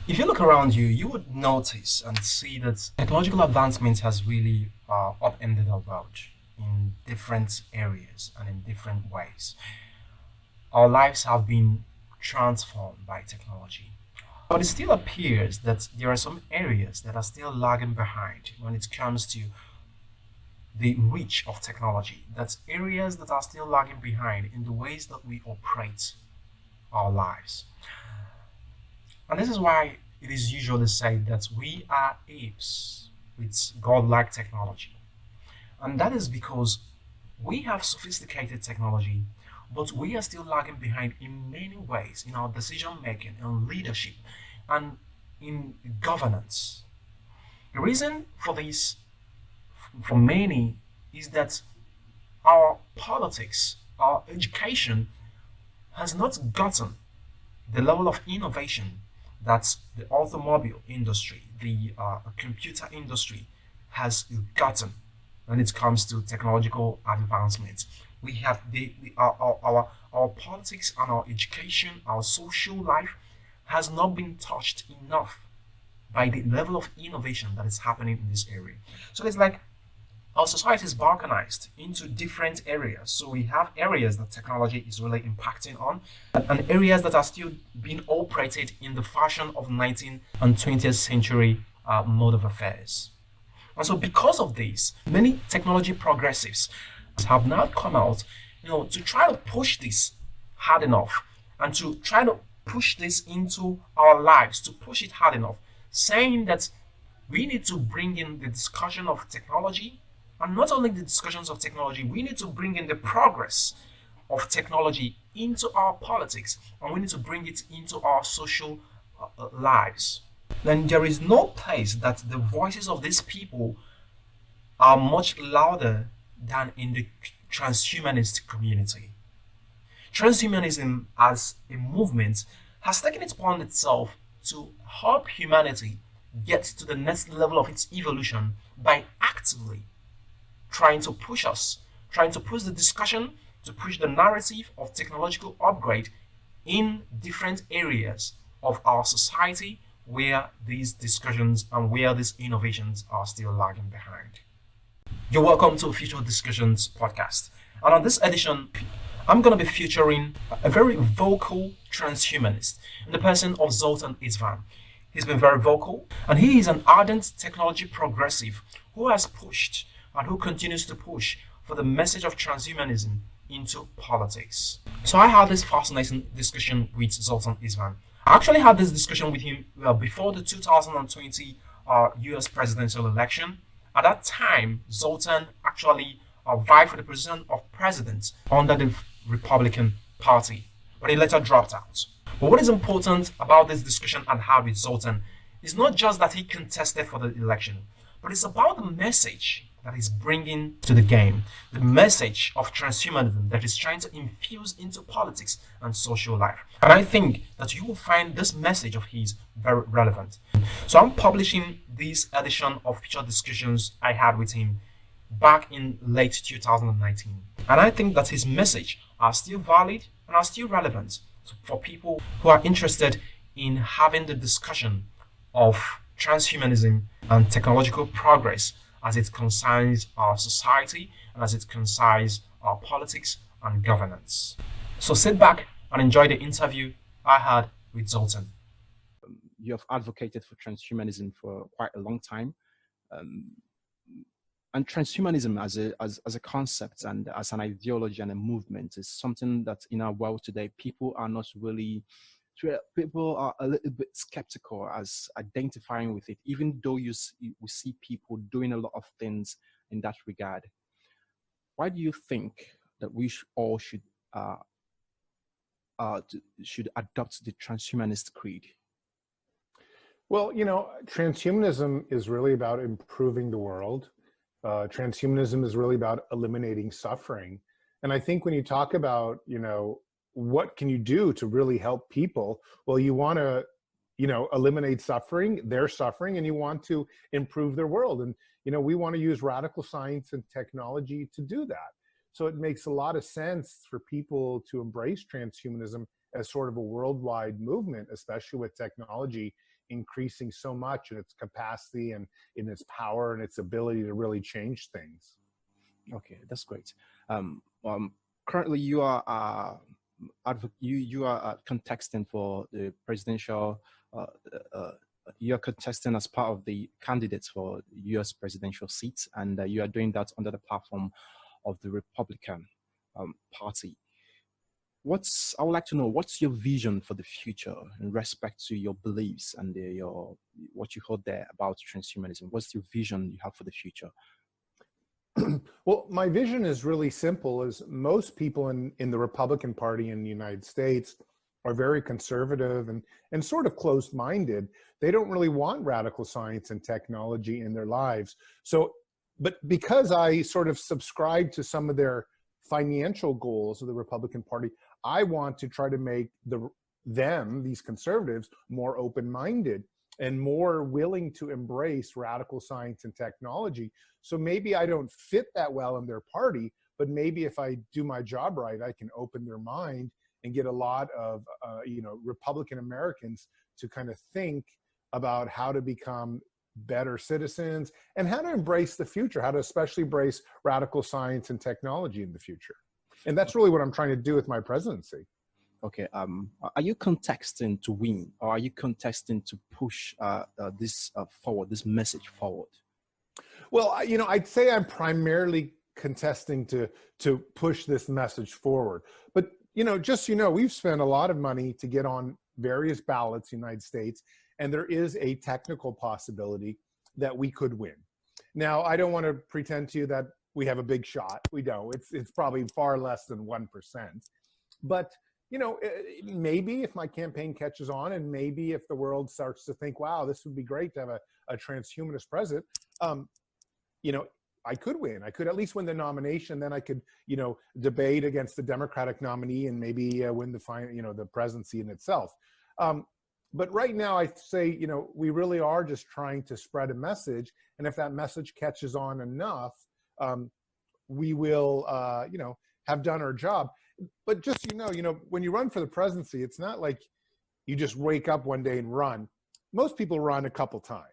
If you look around you, you would notice and see that technological advancement has really upended our world in different areas and in different ways. Our lives have been transformed by technology. But it still appears that there are some areas that are still lagging behind when it comes to the reach of technology. That's areas that are still lagging behind in the ways that we operate our lives. And this is why it is usually said that we are apes with godlike technology. And that is because we have sophisticated technology, but we are still lagging behind in many ways in our decision making and leadership and in governance. The reason for this, for many, is that our politics, our education has not gotten the level of innovation that the automobile industry, the computer industry has gotten when it comes to technological advancements. We have our politics and our education, our social life has not been touched enough by the level of innovation that is happening in this area. So it's like our society is balkanized into different areas. So we have areas that technology is really impacting on, and areas that are still being operated in the fashion of 19th and 20th century mode of affairs. And so, because of this, many technology progressives have now come out, to try to push this hard enough and to try to push this into our lives, to push it hard enough, saying that we need to bring in the discussion of technology, and not only the discussions of technology, we need to bring in the progress of technology into our politics, and we need to bring it into our social lives. Then there is no place that the voices of these people are much louder than in the transhumanist community. Transhumanism as a movement has taken it upon itself to help humanity get to the next level of its evolution by actively trying to push us, trying to push the discussion, to push the narrative of technological upgrade in different areas of our society where these discussions and where these innovations are still lagging behind. You're welcome to Future Discussions podcast. And on this edition, I'm going to be featuring a very vocal transhumanist in the person of Zoltan Istvan. He's been very vocal, and he is an ardent technology progressive who has pushed and who continues to push for the message of transhumanism into politics. So I had this fascinating discussion with Zoltan Istvan. I actually had this discussion with him before the 2020 US presidential election. At that time, Zoltan actually vied for the position of president under the Republican Party, but he later dropped out. But what is important about this discussion I had with Zoltan is not just that he contested for the election, but it's about the message that he's bringing to the game, the message of transhumanism that is trying to infuse into politics and social life. And I think that you will find this message of his very relevant. So I'm publishing this edition of Future Discussions I had with him back in late 2019. And I think that his message are still valid and are still relevant for people who are interested in having the discussion of transhumanism and technological progress as it concerns our society and as it concerns our politics and governance. So sit back and enjoy the interview I had with Zoltan. You have advocated for transhumanism for quite a long time. Um, and transhumanism as a concept and as an ideology and a movement is something that in our world today, people are not really, people are a little bit skeptical as identifying with it, even though we see people doing a lot of things in that regard. Why do you think that we all should adopt the transhumanist creed? Well, transhumanism is really about improving the world. Transhumanism is really about eliminating suffering. And I think when you talk about, what can you do to really help people? Well, you want to, eliminate suffering, their suffering, and you want to improve their world. And, we want to use radical science and technology to do that. So it makes a lot of sense for people to embrace transhumanism as sort of a worldwide movement, especially with technology increasing so much in its capacity and in its power and its ability to really change things. Okay, that's great. Currently, you are you are contesting for the presidential. You are contesting as part of the candidates for U.S. presidential seats, and you are doing that under the platform of the Republican Party. I would like to know, what's your vision for the future in respect to your beliefs and what you hold there about transhumanism? What's your vision you have for the future? Well, my vision is really simple. Is most people in the Republican Party in the United States are very conservative and sort of closed-minded. They don't really want radical science and technology in their lives. So, but because I sort of subscribe to some of their financial goals of the Republican Party, I want to try to make these conservatives, more open-minded and more willing to embrace radical science and technology. So maybe I don't fit that well in their party, but maybe if I do my job right, I can open their mind and get a lot of Republican Americans to kind of think about how to become better citizens and how to embrace the future, how to especially embrace radical science and technology in the future. And that's really what I'm trying to do with my presidency. Okay. Are you contesting to win, or are you contesting to push this forward, this message forward? Well, I'd say I'm primarily contesting to push this message forward. But, we've spent a lot of money to get on various ballots in the United States, and there is a technical possibility that we could win. Now, I don't want to pretend to you that we have a big shot. We don't. It's probably far less than 1%. But maybe if my campaign catches on, and maybe if the world starts to think, wow, this would be great to have a transhumanist president, I could win. I could at least win the nomination. Then I could, debate against the Democratic nominee and maybe win the presidency in itself. But right now, I say, we really are just trying to spread a message. And if that message catches on enough, we will, have done our job. But just, when you run for the presidency, it's not like you just wake up one day and run. Most people run a couple times.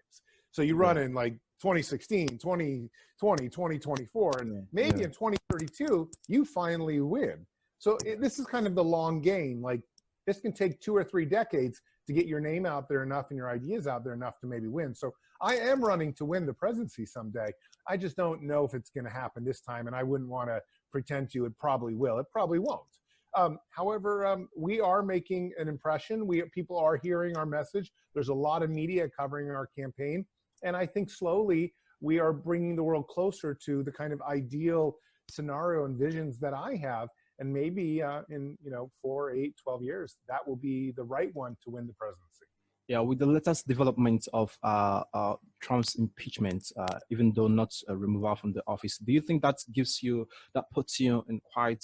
So you run in like 2016, 2020, 2024, and maybe in 2032, you finally win. So this is kind of the long game. Like, this can take 2 or 3 decades to get your name out there enough and your ideas out there enough to maybe win. So I am running to win the presidency someday. I just don't know if it's going to happen this time, and I wouldn't want to pretend to. It probably will. It probably won't. However, we are making an impression. People are hearing our message. There's a lot of media covering our campaign, and I think slowly we are bringing the world closer to the kind of ideal scenario and visions that I have. And maybe in 4, 8, 12 years, that will be the right one to win the presidency. Yeah, with the latest development of Trump's impeachment, even though not removal from the office, do you think that puts you in quite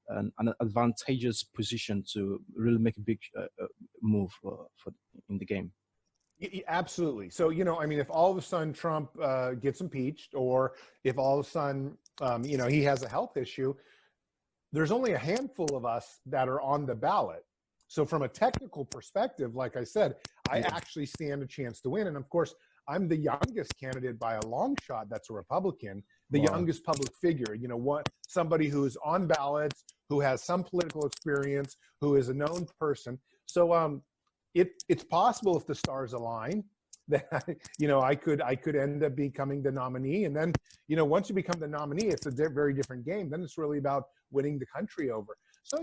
an advantageous position to really make a big move in the game? Absolutely. So, if all of a sudden Trump gets impeached, or if all of a sudden, he has a health issue, there's only a handful of us that are on the ballot. So from a technical perspective, like I said, I actually stand a chance to win. And of course, I'm the youngest candidate by a long shot that's a Republican, the youngest public figure, somebody who's on ballots, who has some political experience, who is a known person. So it's possible, if the stars align, that I could end up becoming the nominee. And then once you become the nominee, it's a very different game. Then it's really about winning the country over. So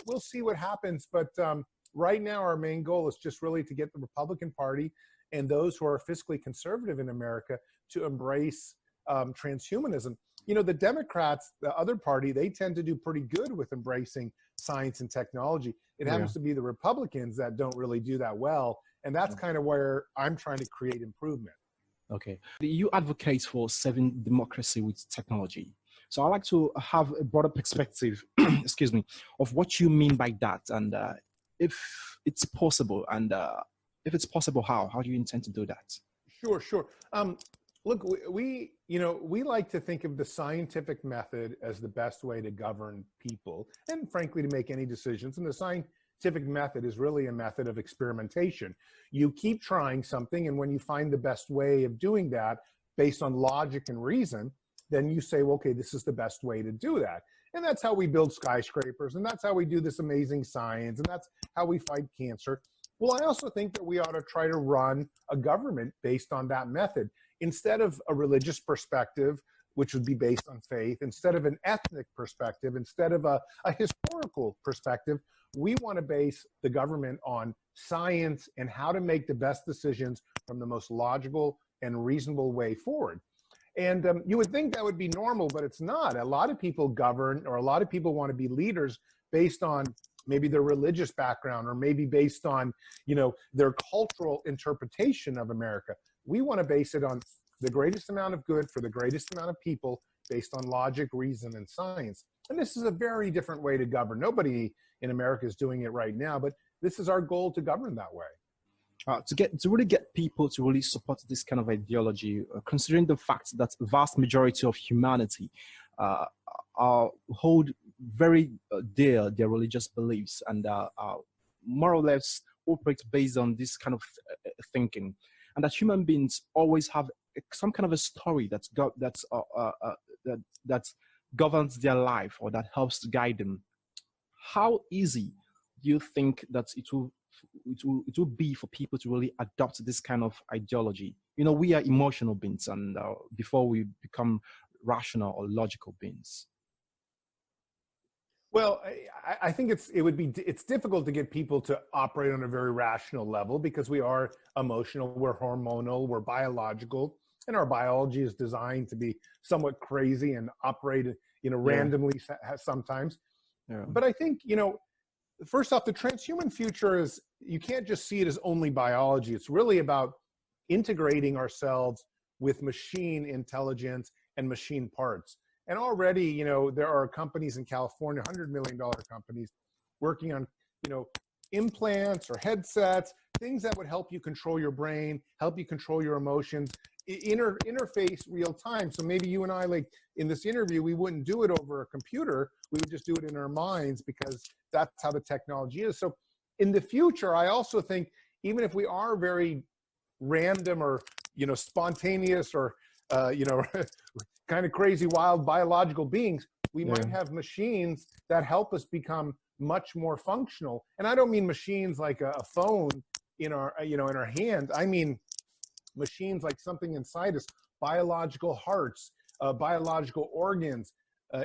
we'll see what happens. But right now, our main goal is just really to get the Republican Party and those who are fiscally conservative in America to embrace transhumanism. The Democrats, the other party, they tend to do pretty good with embracing science and technology. It happens to be the Republicans that don't really do that well. And that's kind of where I'm trying to create improvement. Okay. You advocate for serving democracy with technology. So I'd like to have a broader perspective, excuse me, of what you mean by that, and if it's possible, and if it's possible, how do you intend to do that? Sure. Look, we like to think of the scientific method as the best way to govern people, and frankly, to make any decisions. And the scientific method is really a method of experimentation. You keep trying something, and when you find the best way of doing that based on logic and reason, then you say, well, okay, this is the best way to do that. And that's how we build skyscrapers, and that's how we do this amazing science, and that's how we fight cancer. Well, I also think that we ought to try to run a government based on that method. Instead of a religious perspective, which would be based on faith, instead of an ethnic perspective, instead of a historical perspective, we want to base the government on science and how to make the best decisions from the most logical and reasonable way forward. And you would think that would be normal, but it's not. A lot of people govern, or a lot of people want to be leaders based on maybe their religious background, or maybe based on, you know, their cultural interpretation of America. We want to base it on the greatest amount of good for the greatest amount of people based on logic, reason, and science. And this is a very different way to govern. Nobody in America is doing it right now, but this is our goal, to govern that way. To really get people to really support this kind of ideology, considering the fact that the vast majority of humanity hold very dear their religious beliefs, and more or less operate based on this kind of thinking, and that human beings always have some kind of a story that governs their life, or that helps to guide them. How easy do you think that it will be for people to really adopt this kind of ideology? You know, we are emotional beings, and before we become rational or logical beings. Well, I think it's difficult to get people to operate on a very rational level, because we are emotional, we're hormonal, we're biological, and our biology is designed to be somewhat crazy and operate, you know, randomly sometimes. Yeah. But I think, you know, first off, the transhuman future is, you can't just see it as only biology. It's really about integrating ourselves with machine intelligence and machine parts. And already, you know, there are companies in California, $100 million companies, working on, you know, implants or headsets, things that would help you control your brain, help you control your emotions, interface real time. So maybe you and I, like in this interview, we wouldn't do it over a computer. We would just do it in our minds, because that's how the technology is. So in the future, I also think, even if we are very random, or, you know, spontaneous, or, you know, kind of crazy, wild biological beings, we might have machines that help us become much more functional. And I don't mean machines like a phone in our, you know, in our hand. I mean machines like something inside us, biological hearts, biological organs,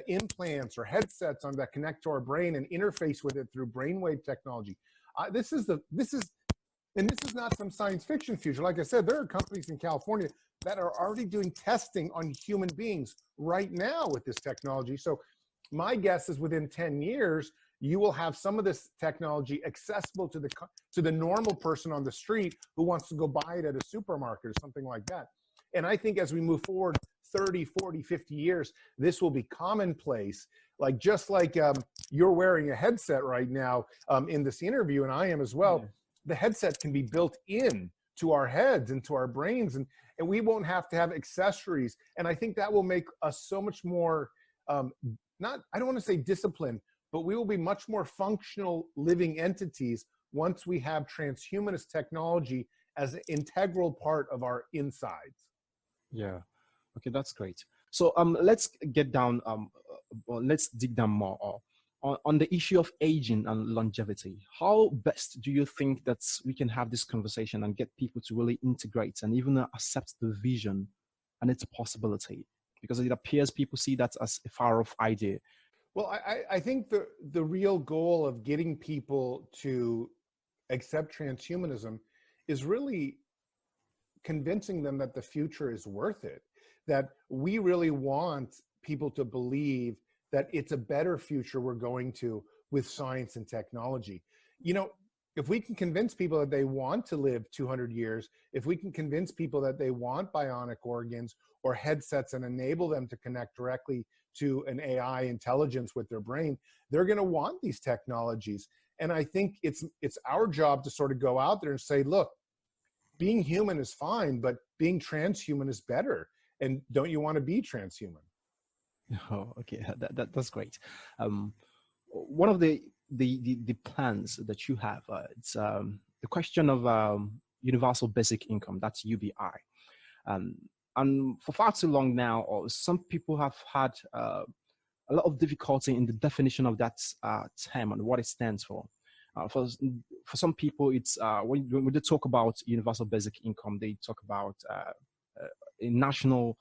implants or headsets on that connect to our brain and interface with it through brainwave technology. This is not some science fiction future. Like I said, there are companies in California that are already doing testing on human beings right now with this technology. So my guess is within 10 years, you will have some of this technology accessible to the normal person on the street who wants to go buy it at a supermarket or something like that. And I think as we move forward 30, 40, 50 years, this will be commonplace. Like, just like you're wearing a headset right now in this interview, and I am as well. The headset can be built in to our heads and to our brains, and we won't have to have accessories. And I think that will make us so much more, I don't want to say disciplined, but we will be much more functional living entities once we have transhumanist technology as an integral part of our insides. Yeah. Okay, that's great. So let's get down, let's dig down more on the issue of aging and longevity. How best do you think that we can have this conversation and get people to really integrate and even accept the vision and its possibility? Because it appears people see that as a far-off idea. Well, I think the real goal of getting people to accept transhumanism is really convincing them that the future is worth it, that we really want people to believe that it's a better future we're going to with science and technology. You know, if we can convince people that they want to live 200 years, if we can convince people that they want bionic organs or headsets and enable them to connect directly to an AI intelligence with their brain, they're going to want these technologies. And I think it's our job to sort of go out there and say, look, being human is fine, but being transhuman is better. And don't you want to be transhuman? Oh, okay, that's great. One of the the plans that you have. It's the question of universal basic income. That's UBI. Um, and for far too long now, or some people have had a lot of difficulty in the definition of that term and what it stands for. For some people, it's when they talk about universal basic income, they talk about a national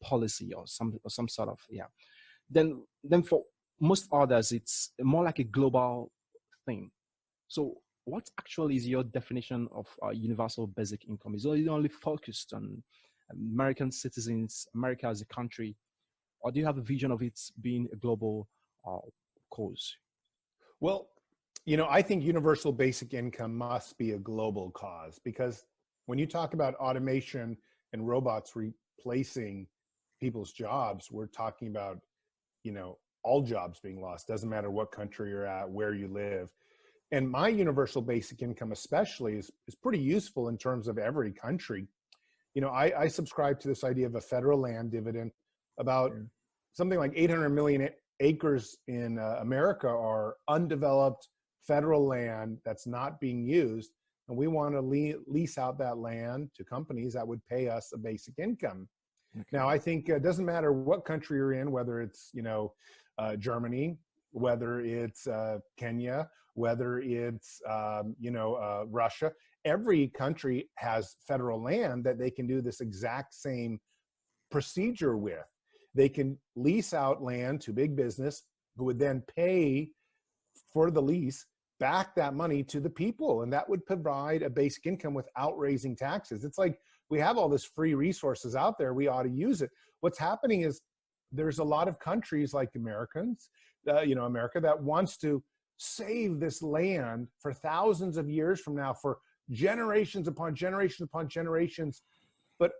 policy or some sort of, yeah. Then for most others, it's more like a global thing. So what actually is your definition of universal basic income? Is it only focused on American citizens, America as a country, or do you have a vision of it being a global cause? Well, I think universal basic income must be a global cause, because when you talk about automation and robots replacing people's jobs, we're talking about, all jobs being lost. Doesn't matter what country you're at, where you live. And my universal basic income especially is pretty useful in terms of every country. I subscribe to this idea of a federal land dividend. About something like 800 million acres in America are undeveloped federal land that's not being used. And we want to lease out that land to companies that would pay us a basic income. Okay. Now, I think it doesn't matter what country you're in, whether it's, Germany, whether it's Kenya, whether it's, Russia. Every country has federal land that they can do this exact same procedure with. They can lease out land to big business, who would then pay for the lease back that money to the people. And that would provide a basic income without raising taxes. It's like, we have all this free resources out there. We ought to use it. What's happening is there's a lot of countries like America that wants to save this land for thousands of years from now, for generations upon generations upon generations. But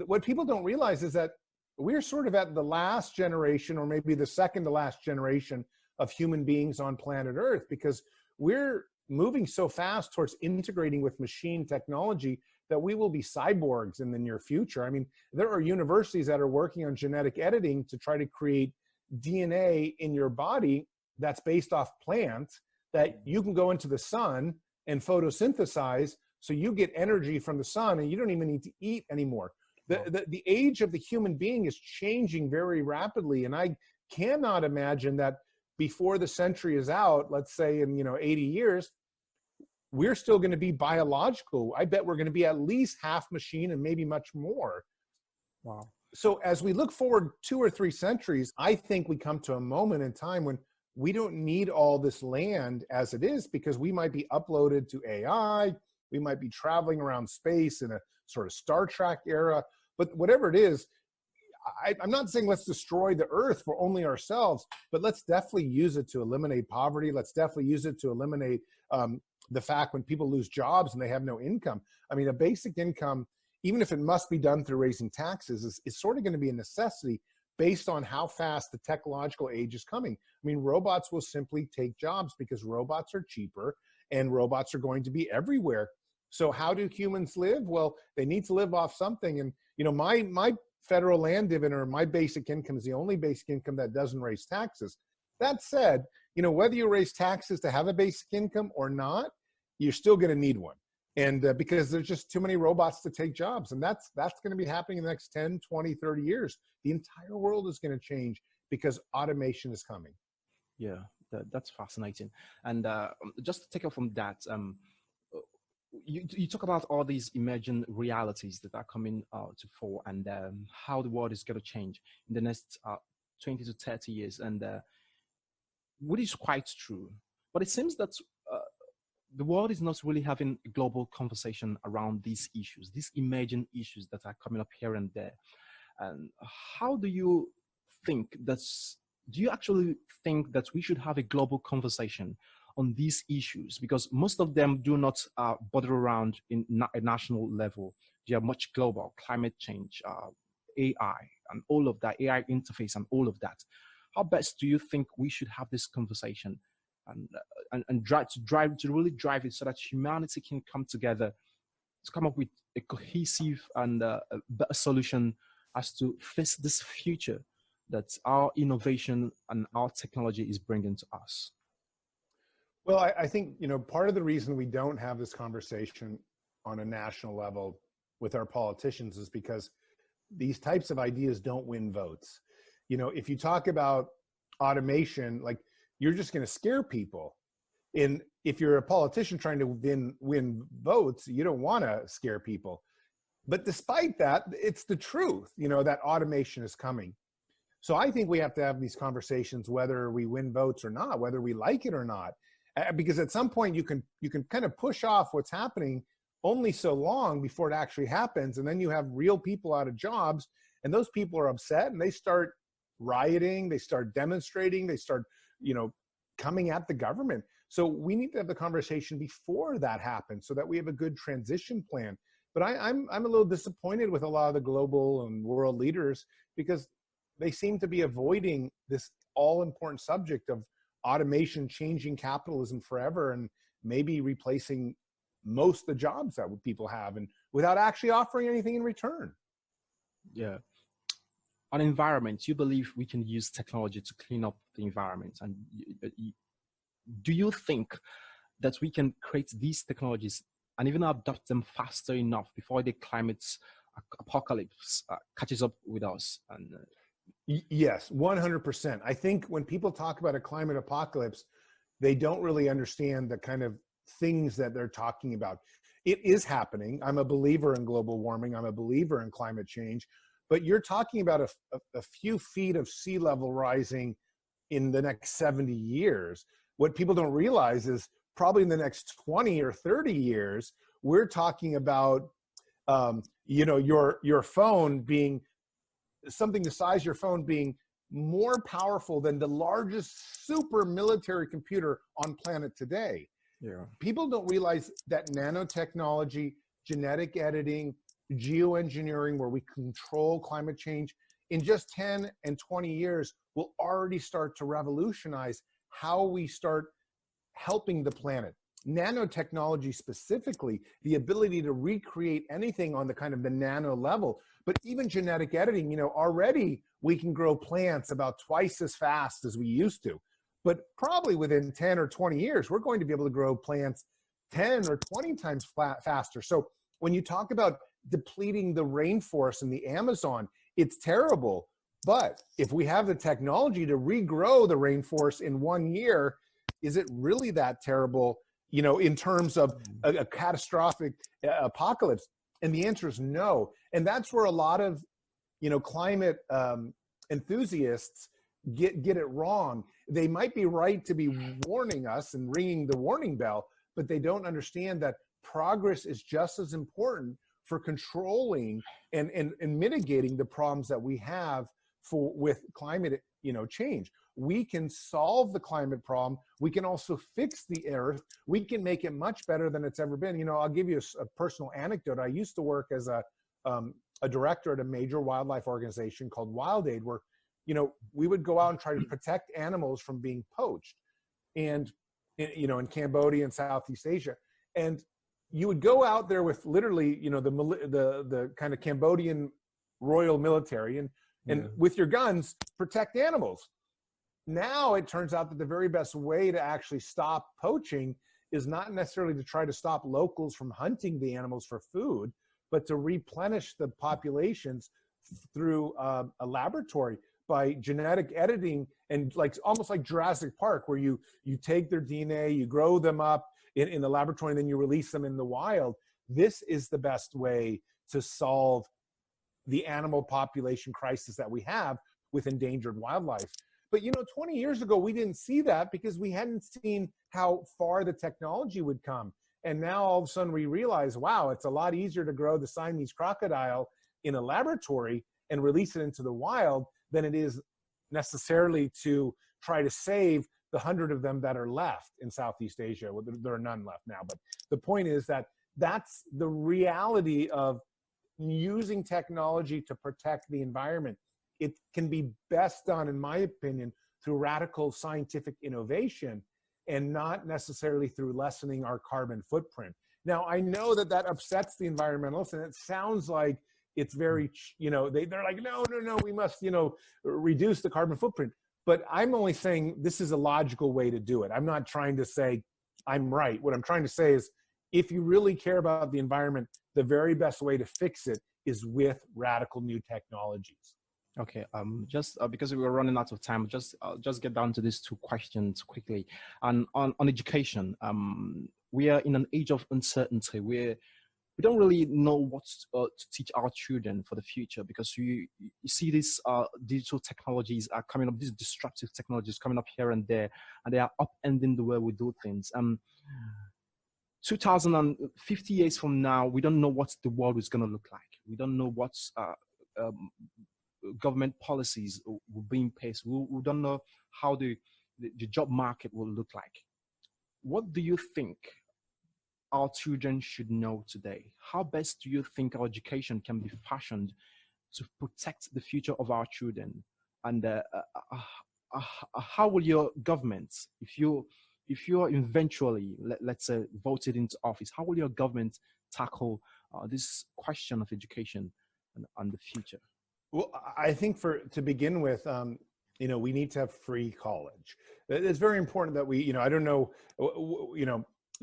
what people don't realize is that we're sort of at the last generation, or maybe the second to last generation of human beings on planet Earth, because we're moving so fast towards integrating with machine technology that we will be cyborgs in the near future. I mean, there are universities that are working on genetic editing to try to create DNA in your body that's based off plants that you can go into the sun and photosynthesize, so you get energy from the sun and you don't even need to eat anymore. The age of the human being is changing very rapidly, and I cannot imagine that before the century is out, let's say in 80 years, we're still going to be biological. I bet we're going to be at least half machine and maybe much more. Wow. So as we look forward 2 or 3 centuries, I think we come to a moment in time when we don't need all this land as it is, because we might be uploaded to AI. We might be traveling around space in a sort of Star Trek era. But whatever it is, I'm not saying let's destroy the earth for only ourselves, but let's definitely use it to eliminate poverty. Let's definitely use it to eliminate the fact when people lose jobs and they have no income. I mean, a basic income, even if it must be done through raising taxes, is sort of going to be a necessity based on how fast the technological age is coming. I mean, robots will simply take jobs because robots are cheaper and robots are going to be everywhere. So how do humans live? Well, they need to live off something. And, my federal land dividend, or my basic income, is the only basic income that doesn't raise taxes. That said, whether you raise taxes to have a basic income or not, you're still going to need one. And because there's just too many robots to take jobs. And that's going to be happening in the next 10, 20, 30 years. The entire world is going to change because automation is coming. Yeah, that's fascinating. And just to take off from that, you talk about all these emerging realities that are coming to fore, and how the world is going to change in the next 20 to 30 years. And what is quite true. But it seems that the world is not really having a global conversation around these issues, these emerging issues that are coming up here and there. And how do you think do you actually think that we should have a global conversation on these issues? Because most of them do not bother around in a national level. They are much global: climate change, AI, and all of that, AI interface and all of that. How best do you think we should have this conversation and really drive it so that humanity can come together to come up with a cohesive and a better solution as to face this future that our innovation and our technology is bringing to us? Well, I think, part of the reason we don't have this conversation on a national level with our politicians is because these types of ideas don't win votes. If you talk about automation, like, you're just going to scare people. And if you're a politician trying to win votes, you don't want to scare people. But despite that, it's the truth, that automation is coming. So I think we have to have these conversations, whether we win votes or not, whether we like it or not, because at some point you can kind of push off what's happening only so long before it actually happens. And then you have real people out of jobs, and those people are upset, and they start rioting, they start demonstrating, they start, coming at the government. So we need to have the conversation before that happens so that we have a good transition plan. But I'm a little disappointed with a lot of the global and world leaders, because they seem to be avoiding this all-important subject of automation changing capitalism forever and maybe replacing most of the jobs that people have, and without actually offering anything in return. Yeah. On environment, you believe we can use technology to clean up the environment. And do you think that we can create these technologies and even adopt them faster enough before the climate apocalypse catches up with us? And yes, 100%. I think when people talk about a climate apocalypse, they don't really understand the kind of things that they're talking about. It is happening. I'm a believer in global warming. I'm a believer in climate change. But you're talking about a few feet of sea level rising in the next 70 years. What people don't realize is probably in the next 20 or 30 years, we're talking about, your phone being something the size of your phone being more powerful than the largest super military computer on planet today. yeah, People don't realize that nanotechnology, genetic editing, geoengineering, where we control climate change, in just 10 and 20 years will already start to revolutionize how we start helping the planet. Nanotechnology specifically, the ability to recreate anything on the kind of the nano level, but even genetic editing, already we can grow plants about twice as fast as we used to. But probably within 10 or 20 years, we're going to be able to grow plants 10 or 20 times faster. So when you talk about depleting the rainforest in the Amazon, it's terrible. But if we have the technology to regrow the rainforest in 1 year, is it really that terrible, in terms of a catastrophic apocalypse? And the answer is no. And that's where a lot of, climate enthusiasts get it wrong. They might be right to be warning us and ringing the warning bell, but they don't understand that progress is just as important for controlling and mitigating the problems that we have with climate change. We can solve the climate problem. We can also fix the earth. We can make it much better than it's ever been. I'll give you a personal anecdote. I used to work as a director at a major wildlife organization called Wild Aid, where we would go out and try to protect animals from being poached, and in Cambodia and Southeast Asia. And you would go out there with literally, the kind of Cambodian royal military and with your guns, protect animals. Now it turns out that the very best way to actually stop poaching is not necessarily to try to stop locals from hunting the animals for food, but to replenish the populations through a laboratory by genetic editing, and almost like Jurassic Park, where you take their DNA, you grow them up in the laboratory, and then you release them in the wild. This is the best way to solve the animal population crisis that we have with endangered wildlife. But 20 years ago, we didn't see that because we hadn't seen how far the technology would come. And now all of a sudden we realize, wow, it's a lot easier to grow the Siamese crocodile in a laboratory and release it into the wild than it is necessarily to try to save the 100 of them that are left in Southeast Asia. Well, there are none left now, but the point is that that's the reality of using technology to protect the environment. It can be best done, in my opinion, through radical scientific innovation and not necessarily through lessening our carbon footprint. Now, I know that upsets the environmentalists, and it sounds like it's very, they're like, no, we must, reduce the carbon footprint. But I'm only saying this is a logical way to do it. I'm not trying to say I'm right. What I'm trying to say is, if you really care about the environment, the very best way to fix it is with radical new technologies. Okay, just because we were running out of time, I'll just get down to these two questions quickly. And on education, we are in an age of uncertainty where we don't really know what to teach our children for the future, because you see these digital technologies are coming up, these disruptive technologies coming up here and there, and they are upending the way we do things. 2050 years from now, we don't know what the world is going to look like. We don't know what government policies will be in place. We don't know how the job market will look like. What do you think our children should know today? How best do you think our education can be fashioned to protect the future of our children? And how will your government, if you are eventually, let's say, voted into office, how will your government tackle this question of education and the future? Well, I think to begin with, we need to have free college. It's very important that we, I don't know,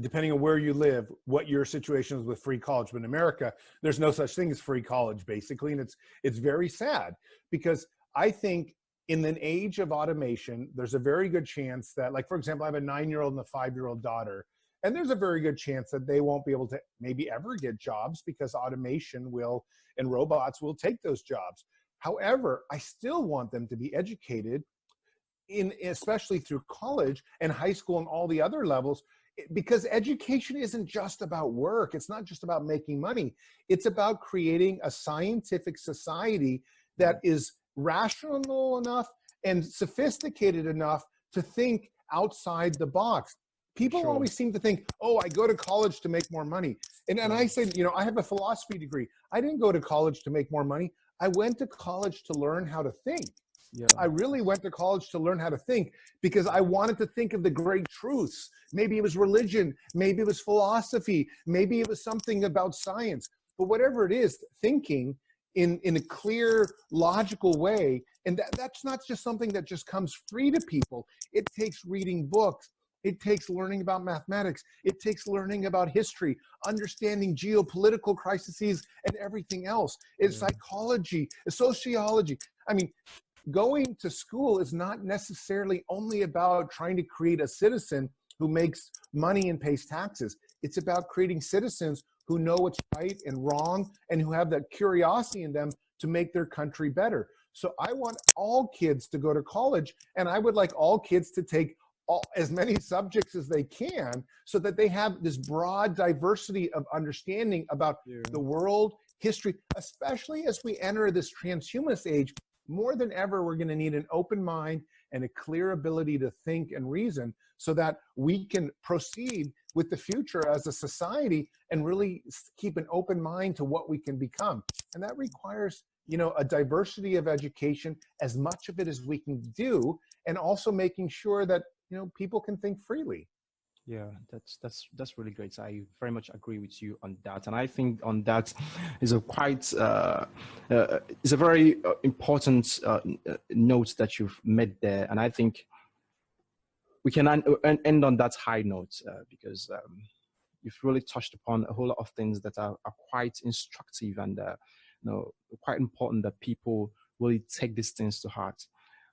depending on where you live, what your situation is with free college. But in America, there's no such thing as free college, basically. And it's very sad, because I think in an age of automation, there's a very good chance that, like, for example, I have a 9-year-old and a 5-year-old daughter, and there's a very good chance that they won't be able to maybe ever get jobs, because automation and robots will take those jobs. However, I still want them to be educated, especially through college and high school and all the other levels, because education isn't just about work. It's not just about making money. It's about creating a scientific society that is rational enough and sophisticated enough to think outside the box. People always seem to think, oh, I go to college to make more money. And I say, I have a philosophy degree. I didn't go to college to make more money. I went to college to learn how to think. Yeah. I really went to college to learn how to think, because I wanted to think of the great truths. Maybe it was religion, maybe it was philosophy, maybe it was something about science. But whatever it is, thinking in a clear, logical way, and that's not just something that just comes free to people. It takes reading books. It takes learning about mathematics. It takes learning about history, understanding geopolitical crises and everything else. It's psychology, sociology. I mean, going to school is not necessarily only about trying to create a citizen who makes money and pays taxes. It's about creating citizens who know what's right and wrong, and who have that curiosity in them to make their country better. So I want all kids to go to college, and I would like all kids to take as many subjects as they can, so that they have this broad diversity of understanding about the world, history, especially as we enter this transhumanist age. More than ever, we're going to need an open mind and a clear ability to think and reason, so that we can proceed with the future as a society and really keep an open mind to what we can become. And that requires, a diversity of education, as much of it as we can do, and also making sure that, people can think freely. Yeah, that's really great. I very much agree with you on that, and I think on that is a very important note that you've made there, and I think we can end on that high note, because you've really touched upon a whole lot of things that are quite instructive and quite important, that people really take these things to heart.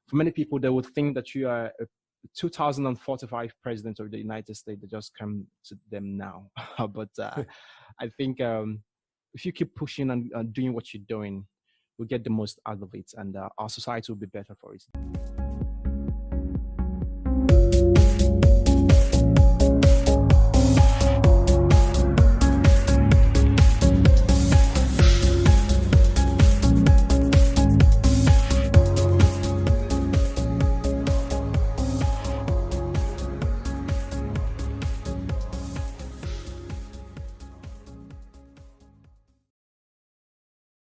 For many people, they would think that you are a 2045 president of the United States that just come to them now. But I think if you keep pushing and doing what you're doing, we'll get the most out of it, and our society will be better for it.